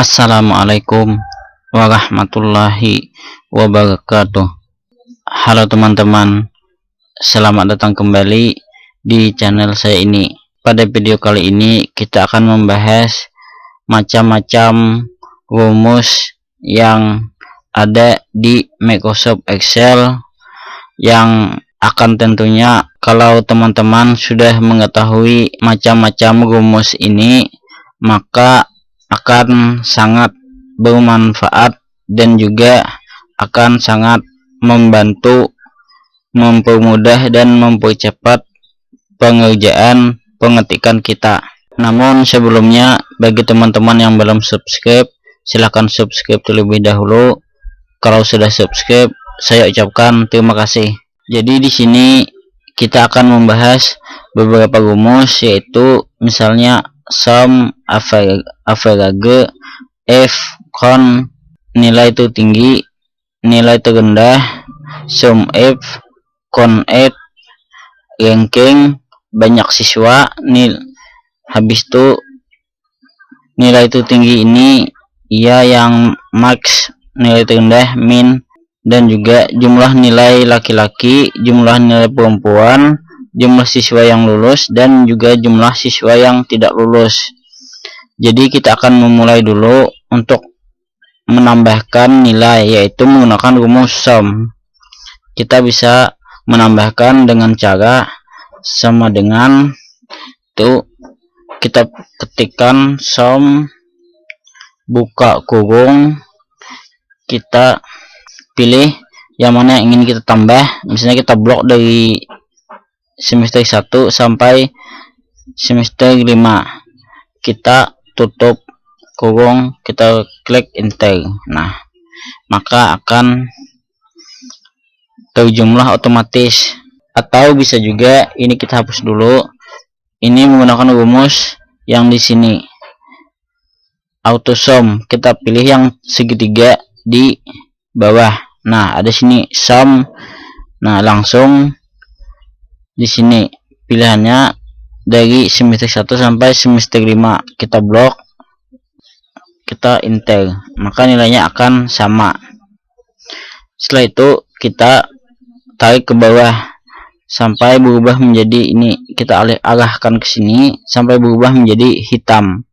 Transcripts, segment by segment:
Assalamualaikum warahmatullahi wabarakatuh. Halo teman-teman, selamat datang kembali di channel saya ini. Pada video kali ini kita akan membahas macam-macam rumus yang ada di Microsoft Excel, yang akan tentunya kalau teman-teman sudah mengetahui macam-macam rumus ini, maka akan sangat bermanfaat dan juga akan sangat membantu, mempermudah dan mempercepat pengerjaan pengetikan kita. Namun sebelumnya, bagi teman-teman yang belum subscribe, silahkan subscribe terlebih dahulu. Kalau sudah subscribe, saya ucapkan terima kasih. Jadi di sini kita akan membahas beberapa rumus, yaitu misalnya sum, average, if, con, nilai itu tinggi, nilai itu rendah, sum if, con if, ranking, banyak siswa, habis itu nilai itu tinggi ini ya yang max, nilai itu rendah min, dan juga jumlah nilai laki-laki, jumlah nilai perempuan, jumlah siswa yang lulus, dan juga jumlah siswa yang tidak lulus. Jadi kita akan memulai dulu untuk menambahkan nilai, yaitu menggunakan rumus sum. Kita bisa menambahkan dengan cara sama dengan itu, kita ketikkan sum, buka kurung, kita pilih yang mana yang ingin kita tambah. Misalnya kita blok dari semester 1 sampai semester 5, kita tutup kurung, kita klik enter. Nah, maka akan terjumlah otomatis. Atau bisa juga ini kita hapus dulu. Ini menggunakan rumus yang di sini auto sum, kita pilih yang segitiga di bawah. Nah, ada sini sum. Nah, langsung di sini pilihannya dari semester 1 sampai semester 5, kita blok, kita enter, maka nilainya akan sama. Setelah itu kita tarik ke bawah sampai berubah menjadi ini, kita arahkan ke sini sampai berubah menjadi hitam.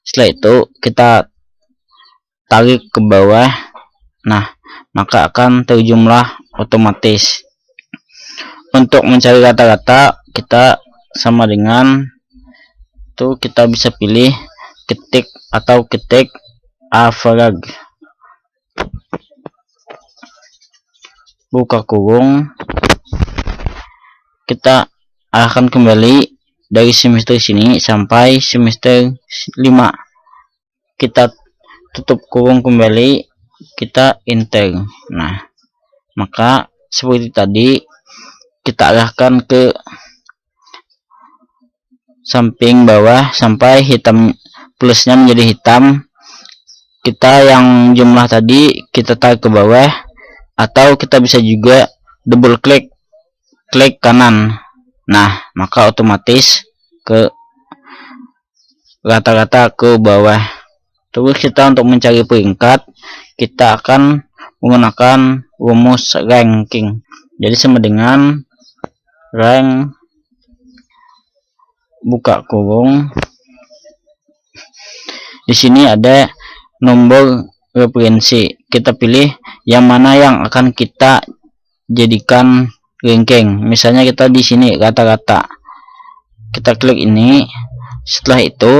Setelah itu kita tarik ke bawah. Nah, maka akan terjumlah otomatis. Untuk mencari rata-rata, kita sama dengan itu, kita bisa pilih ketik atau ketik average, buka kurung, kita akan kembali dari semester sini sampai semester 5, kita tutup kurung kembali, kita enter. Nah, maka seperti tadi, kita arahkan ke samping bawah sampai hitam, plusnya menjadi hitam. Kita yang jumlah tadi kita tarik ke bawah, atau kita bisa juga double klik kanan. Nah, maka otomatis ke rata-rata ke bawah. Terus kita untuk mencari peringkat, kita akan menggunakan rumus ranking. Jadi sama dengan rank, buka kurung, di sini ada nomor referensi, kita pilih yang mana yang akan kita jadikan ranking. Misalnya kita di sini rata-rata, kita klik ini. Setelah itu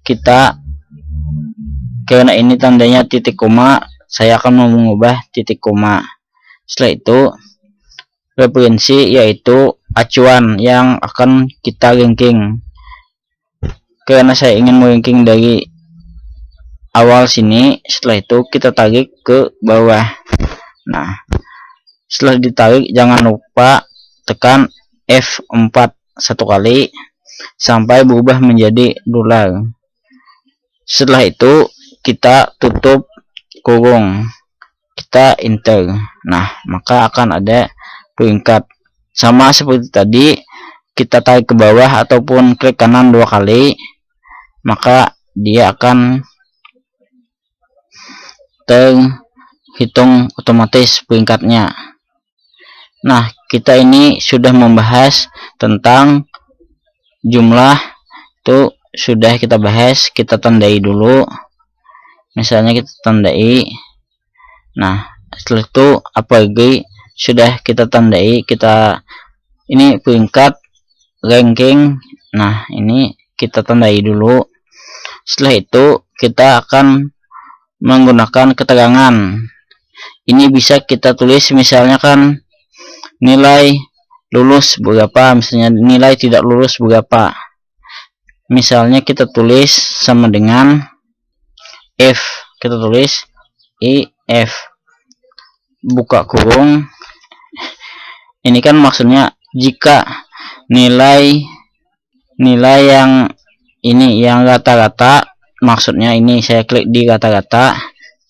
kita, karena ini tandanya titik koma, saya akan mengubah titik koma. Setelah itu referensi, yaitu acuan yang akan kita ranking. Karena saya ingin meranking dari awal sini, setelah itu kita tarik ke bawah. Nah, setelah ditarik, jangan lupa tekan F4 satu kali sampai berubah menjadi dolar. Setelah itu kita tutup kurung, kita enter. Nah, maka akan ada peringkat. Sama seperti tadi, kita tarik ke bawah ataupun klik kanan 2 kali, maka dia akan terhitung otomatis peringkatnya. Nah, kita ini sudah membahas tentang jumlah, itu sudah kita bahas. Kita tandai dulu, misalnya kita tandai. Nah, setelah itu apa lagi sudah kita tandai, kita ini peringkat ranking. Nah, ini kita tandai dulu. Setelah itu kita akan menggunakan keterangan. Ini bisa kita tulis, misalnya kan nilai lulus berapa, misalnya nilai tidak lulus berapa. Misalnya kita tulis sama dengan F, kita tulis IF buka kurung. Ini kan maksudnya jika nilai yang ini yang rata-rata, maksudnya ini saya klik di rata-rata,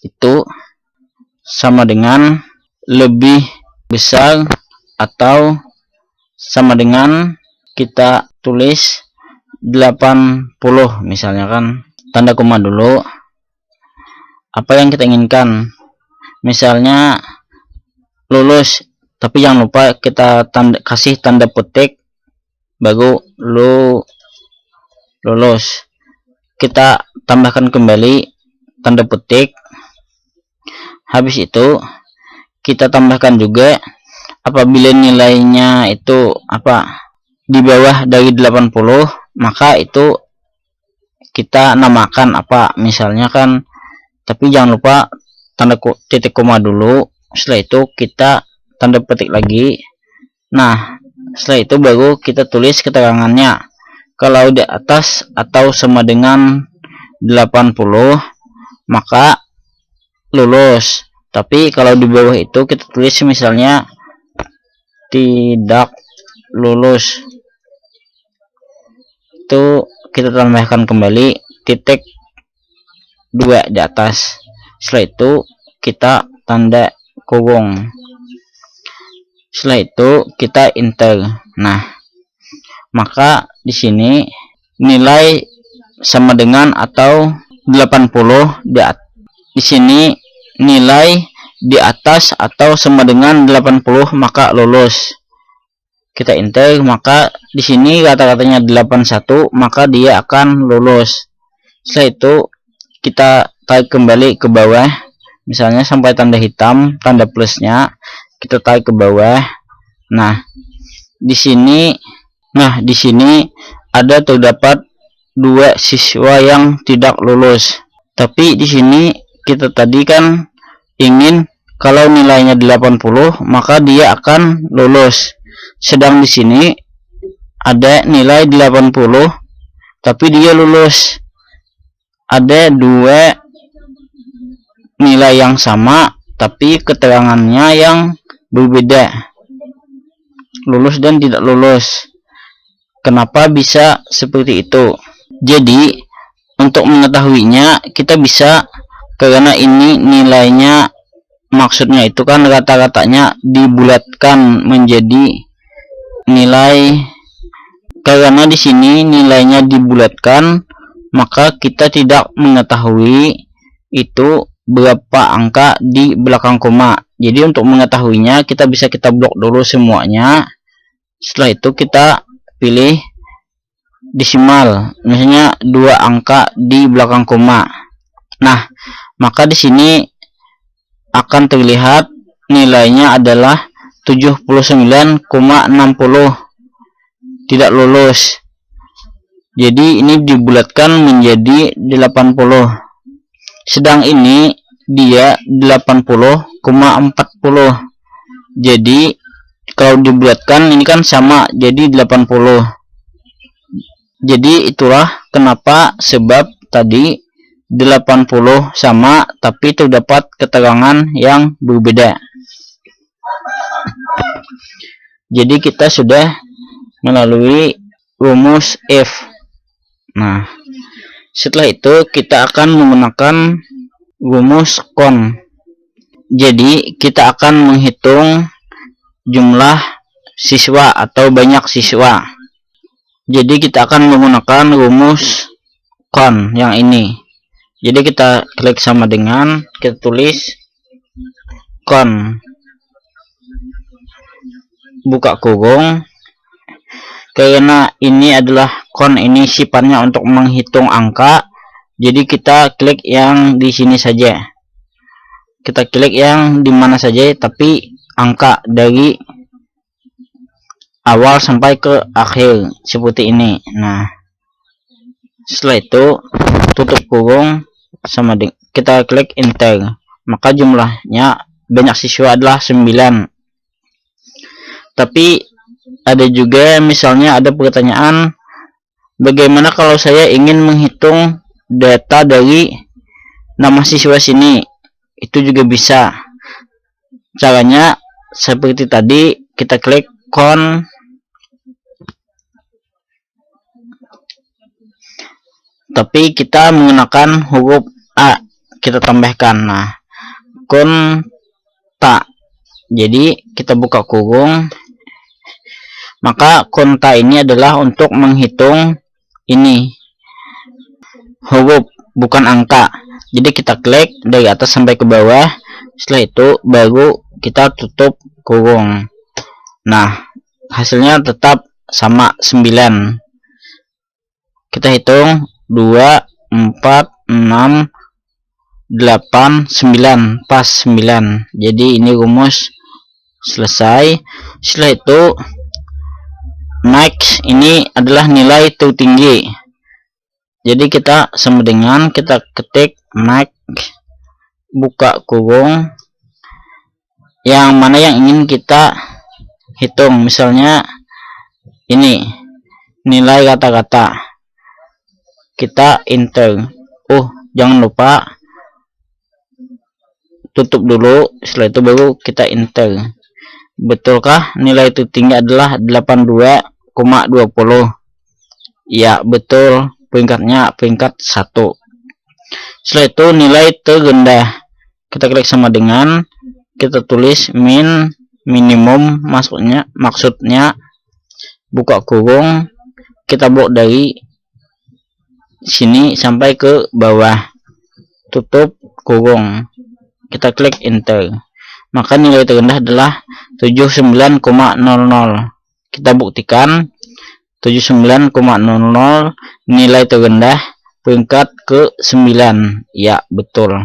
itu sama dengan lebih besar atau sama dengan, kita tulis 80 misalnya kan, tanda koma dulu apa yang kita inginkan, misalnya lulus, tapi jangan lupa kita kasih tanda petik baru lulus. Kita tambahkan kembali tanda petik. Habis itu kita tambahkan juga apabila nilainya itu di bawah dari 80, maka itu kita namakan misalnya kan, tapi jangan lupa tanda titik koma dulu. Setelah itu kita tanda petik lagi. Nah, setelah itu baru kita tulis keterangannya. Kalau di atas atau sama dengan 80 maka lulus, tapi kalau di bawah itu kita tulis misalnya tidak lulus. Itu kita tambahkan kembali titik 2 di atas. Setelah itu kita tanda kurung. Setelah itu kita enter. Nah, maka di sini nilai sama dengan atau 80 di sini nilai di atas atau sama dengan 80 maka lulus. Kita enter, maka di sini kata-katanya 81, maka dia akan lulus. Setelah itu kita tarik kembali ke bawah, misalnya sampai tanda hitam, tanda plusnya kita tarik ke bawah. Nah, di sini ada terdapat 2 siswa yang tidak lulus. Tapi di sini kita tadi kan ingin kalau nilainya 80 maka dia akan lulus. Sedang di sini ada nilai 80 tapi dia lulus. Ada 2 nilai yang sama tapi keterangannya yang berbeda, lulus dan tidak lulus. Kenapa bisa seperti itu? Jadi untuk mengetahuinya kita bisa, karena ini nilainya, maksudnya itu kan rata-ratanya dibulatkan menjadi nilai. Karena di sini nilainya dibulatkan, maka kita tidak mengetahui itu berapa angka di belakang koma. Jadi untuk mengetahuinya kita blok dulu semuanya. Setelah itu kita pilih desimal, misalnya 2 angka di belakang koma. Nah, maka di sini akan terlihat nilainya adalah 79,60 tidak lulus. Jadi ini dibulatkan menjadi 80. Sedang ini dia 80,40. Jadi kalau dibulatkan ini kan sama, jadi 80. Jadi itulah kenapa sebab tadi 80 sama tapi terdapat keterangan yang berbeda. Jadi kita sudah melalui rumus F. Nah, setelah itu kita akan menggunakan rumus kon. Jadi kita akan menghitung jumlah siswa atau banyak siswa. Jadi kita akan menggunakan rumus kon yang ini. Jadi kita klik sama dengan, kita tulis kon, buka kurung. Karena ini adalah kon, ini sifatnya untuk menghitung angka, jadi kita klik yang di sini saja. Kita klik yang di mana saja, tapi angka dari awal sampai ke akhir seperti ini. Nah, setelah itu tutup kurung sama kita klik enter, maka jumlahnya banyak siswa adalah 9. Tapi ada juga misalnya ada pertanyaan, bagaimana kalau saya ingin menghitung data dari nama siswa sini? Itu juga bisa. Caranya seperti tadi, kita klik kon, tapi kita menggunakan huruf A, kita tambahkan. Nah, konta. Jadi kita buka kurung, maka konta ini adalah untuk menghitung ini huruf, bukan angka. Jadi kita klik dari atas sampai ke bawah. Setelah itu baru kita tutup kurung. Nah, hasilnya tetap sama 9. Kita hitung 2, 4, 6, 8, 9, pas 9. Jadi ini rumus selesai. Setelah itu max ini adalah nilai tertinggi. Jadi kita sama dengan, kita ketik max, buka kurung, yang mana yang ingin kita hitung. Misalnya ini nilai kata-kata, kita enter. Jangan lupa tutup dulu, setelah itu baru kita enter. Betulkah nilai tertinggi adalah 82,20? Ya, betul, peringkatnya peringkat 1. Setelah itu nilai terendah, kita klik sama dengan, kita tulis minimum, maksudnya buka kurung, kita blok dari sini sampai ke bawah, tutup kurung, kita klik enter, maka nilai terendah adalah 79,00. Kita buktikan 79,00 nilai terendah, peringkat ke 9. Ya, betul.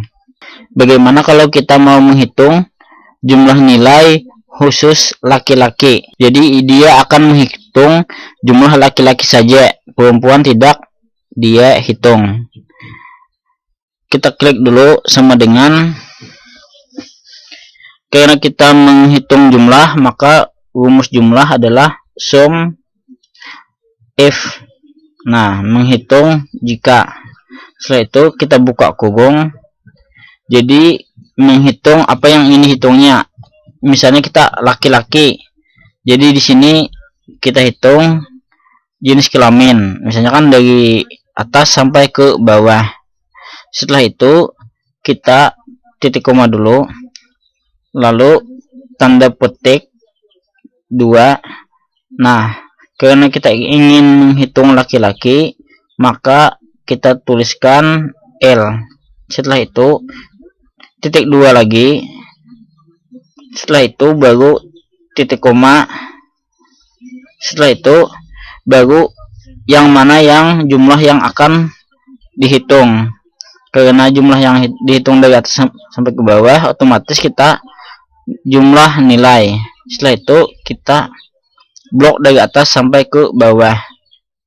Bagaimana kalau kita mau menghitung jumlah nilai khusus laki-laki? Jadi dia akan menghitung jumlah laki-laki saja, perempuan tidak dia hitung. Kita klik dulu sama dengan, karena kita menghitung jumlah, maka rumus jumlah adalah sum if. Nah, menghitung jika. Setelah itu kita buka kurung. Jadi menghitung apa yang ini hitungnya. Misalnya kita laki-laki, jadi di sini kita hitung jenis kelamin, misalnya kan dari atas sampai ke bawah. Setelah itu kita titik koma dulu, lalu tanda petik 2. Nah, karena kita ingin menghitung laki-laki, maka kita tuliskan L. Setelah itu titik 2 lagi. Setelah itu baru titik koma. Setelah itu baru yang mana yang jumlah yang akan dihitung. Karena jumlah yang dihitung dari atas sampai ke bawah, otomatis kita jumlah nilai. Setelah itu kita blok dari atas sampai ke bawah,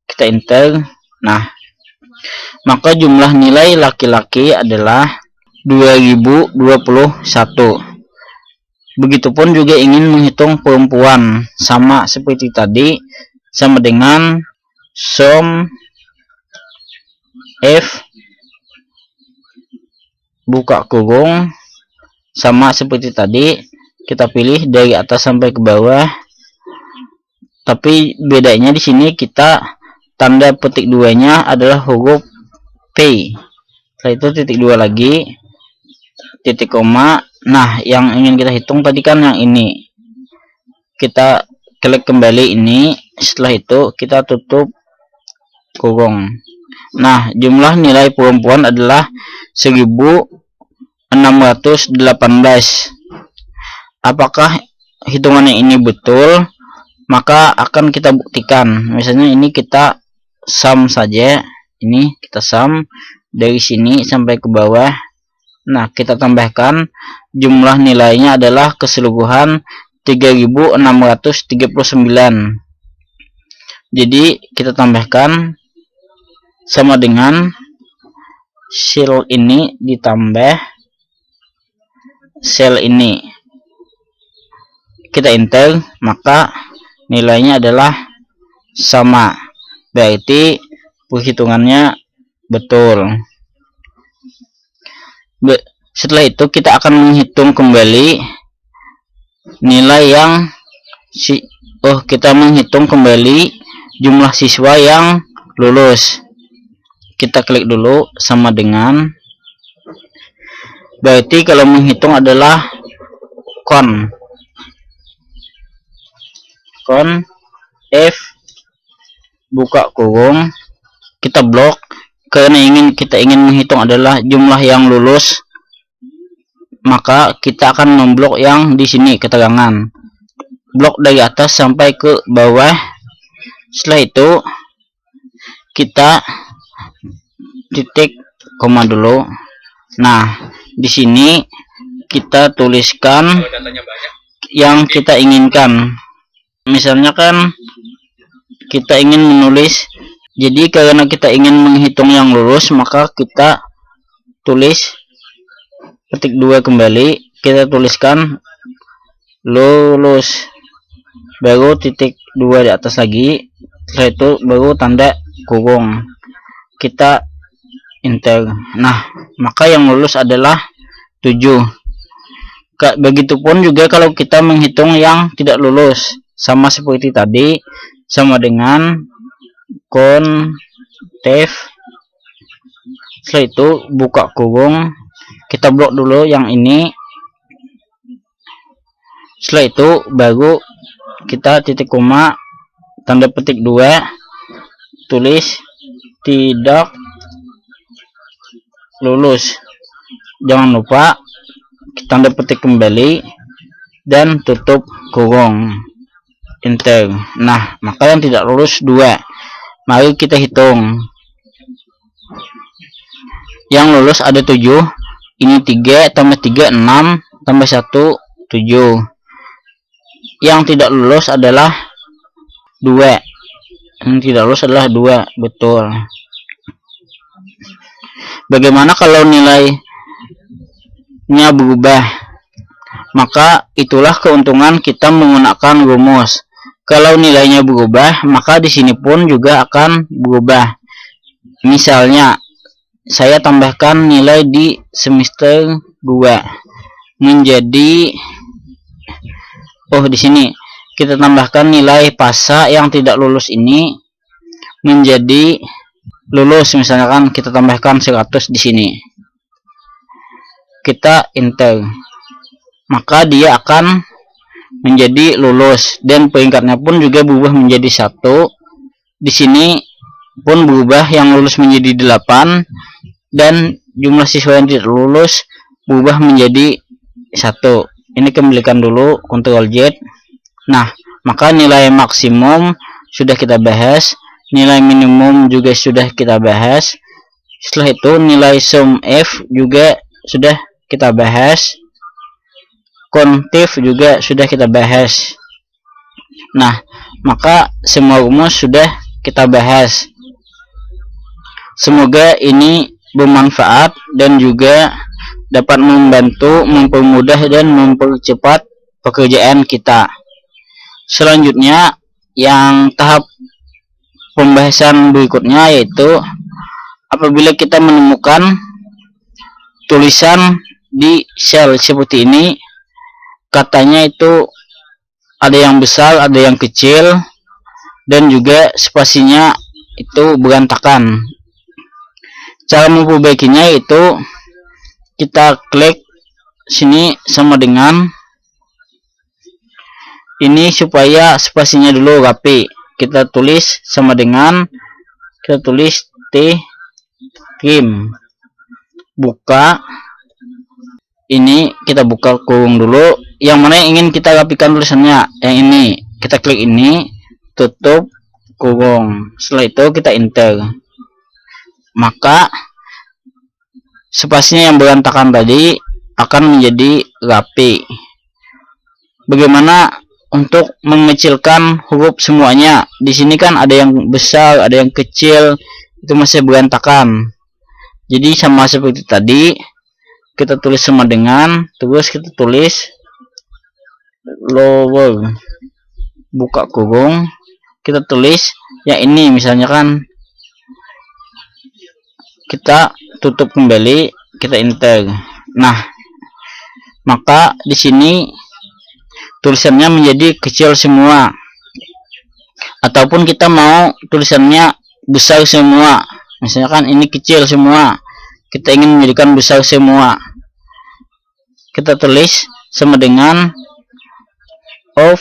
kita enter. Nah, maka jumlah nilai laki-laki adalah 2021. Begitupun juga ingin menghitung perempuan, sama seperti tadi, sama dengan sum if, buka kurung, sama seperti tadi, kita pilih dari atas sampai ke bawah. Tapi bedanya di sini kita tanda petik 2-nya adalah huruf P. Setelah itu titik 2 lagi, titik koma. Nah, yang ingin kita hitung tadi kan yang ini. Kita klik kembali ini. Setelah itu kita tutup kurung. Nah, jumlah nilai perempuan adalah 1618. Apakah hitungannya ini betul? Maka akan kita buktikan. Misalnya ini kita sum saja. Ini kita sum dari sini sampai ke bawah. Nah, kita tambahkan jumlah nilainya adalah keseluruhan 3639. Jadi kita tambahkan sama dengan sel ini ditambah sel ini. Kita enter, maka nilainya adalah sama. Berarti perhitungannya betul. Setelah itu kita akan menghitung kembali nilai yang kita menghitung kembali jumlah siswa yang lulus. Kita klik dulu sama dengan, berarti kalau menghitung adalah kon F buka kurung, kita blok karena kita ingin menghitung adalah jumlah yang lulus, maka kita akan memblok yang di sini keterangan, blok dari atas sampai ke bawah. Setelah itu kita titik koma dulu. Nah, di sini kita tuliskan yang kita inginkan. Misalnya kan kita ingin menulis, jadi karena kita ingin menghitung yang lulus, maka kita tulis ketik 2 kembali, kita tuliskan lulus, baru titik 2 di atas lagi, setelah itu baru tanda kurung, kita enter. Nah, maka yang lulus adalah 7. Begitupun juga kalau kita menghitung yang tidak lulus, sama seperti tadi, sama dengan konf, setelah itu buka kurung, kita blok dulu yang ini, setelah itu baru kita titik koma, tanda petik 2, tulis tidak lulus, jangan lupa tanda petik kembali dan tutup kurung, enter. Nah, maka yang tidak lulus 2. Mari kita hitung. Yang lulus ada 7. Ini 3 tambah 3 6 tambah 1 7. Yang tidak lulus adalah 2. Yang tidak lulus adalah 2, betul. Bagaimana kalau nilainya berubah? Maka itulah keuntungan kita menggunakan rumus. Kalau nilainya berubah, maka di sini pun juga akan berubah. Misalnya, saya tambahkan nilai di semester 2 menjadi, di sini kita tambahkan nilai PASA yang tidak lulus ini menjadi lulus. Misalkan kita tambahkan 100 di sini. Kita enter. Maka dia akan menjadi lulus dan peringkatnya pun juga berubah menjadi 1. Di sini pun berubah, yang lulus menjadi 8 dan jumlah siswa yang tidak lulus berubah menjadi 1. Ini kembalikan dulu, Ctrl Z. Nah, maka nilai maksimum sudah kita bahas, nilai minimum juga sudah kita bahas. Setelah itu nilai sum F juga sudah kita bahas, kontif juga sudah kita bahas. Nah, maka semua rumus sudah kita bahas. Semoga ini bermanfaat dan juga dapat membantu, mempermudah dan mempercepat pekerjaan kita. Selanjutnya, yang tahap pembahasan berikutnya yaitu apabila kita menemukan tulisan di sel seperti ini, katanya itu ada yang besar, ada yang kecil, dan juga spasinya itu berantakan. Cara memperbaikinya yaitu kita klik sini sama dengan ini supaya spasinya dulu rapi. Kita tulis sama dengan, kita tulis T Kim. Buka. Ini kita buka kurung dulu. Yang mana yang ingin kita rapikan tulisannya? Yang ini. Kita klik ini, tutup kurung. Setelah itu kita enter. Maka spasinya yang berantakan tadi akan menjadi rapi. Bagaimana untuk mengecilkan huruf semuanya? Di sini kan ada yang besar, ada yang kecil, itu masih berantakan. Jadi sama seperti tadi, kita tulis sama dengan, terus kita tulis lower, buka kurung, kita tulis yang ini misalnya kan, kita tutup kembali, kita enter. Nah, maka di sini tulisannya menjadi kecil semua, ataupun kita mau tulisannya besar semua. Misalkan ini kecil semua, kita ingin menjadikan besar semua, kita tulis sama dengan over,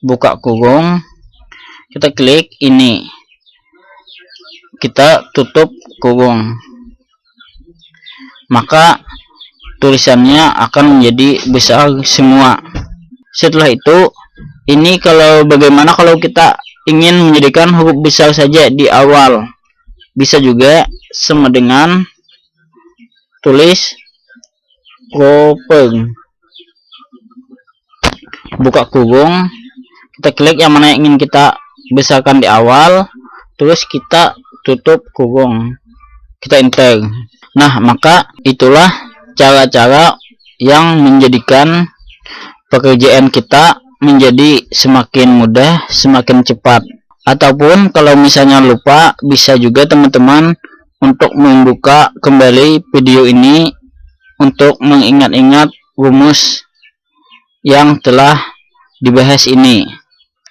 buka kurung, kita klik ini, kita tutup kurung, maka tulisannya akan menjadi besar semua. Setelah itu, ini kalau bagaimana kalau kita ingin menjadikan huruf besar saja di awal, bisa juga sama dengan tulis open, buka kurung, kita klik yang mana yang ingin kita besarkan di awal, terus kita tutup kurung, kita enter. Nah, maka itulah cara-cara yang menjadikan pekerjaan kita menjadi semakin mudah, semakin cepat. Ataupun kalau misalnya lupa, bisa juga teman-teman untuk membuka kembali video ini untuk mengingat-ingat rumus yang telah dibahas ini.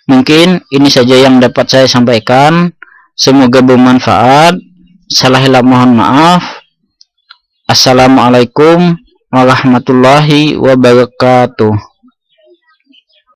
Mungkin ini saja yang dapat saya sampaikan. Semoga bermanfaat. Salah hilap mohon maaf. Assalamualaikum warahmatullahi wabarakatuh.